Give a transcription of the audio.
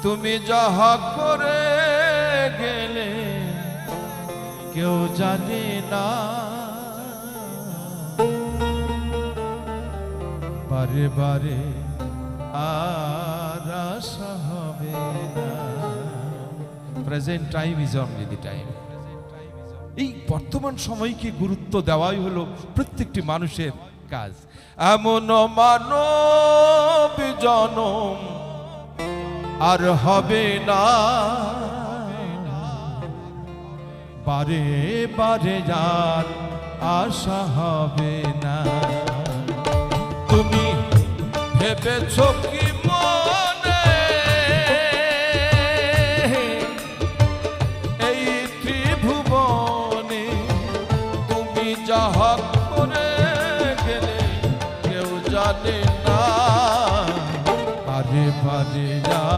তুমি যাহা করে গেলে কেউ জানে না, বারে বারে আর আশা হবে না। Present time is only the time. এই বর্তমান সময়কে গুরুত্ব দেওয়াই হলো প্রত্যেকটি মানুষের কাজ। এমন মানব জনম আর হবে না, বারে বারে যার আশা হবে না। তুমি ভেবেছ কি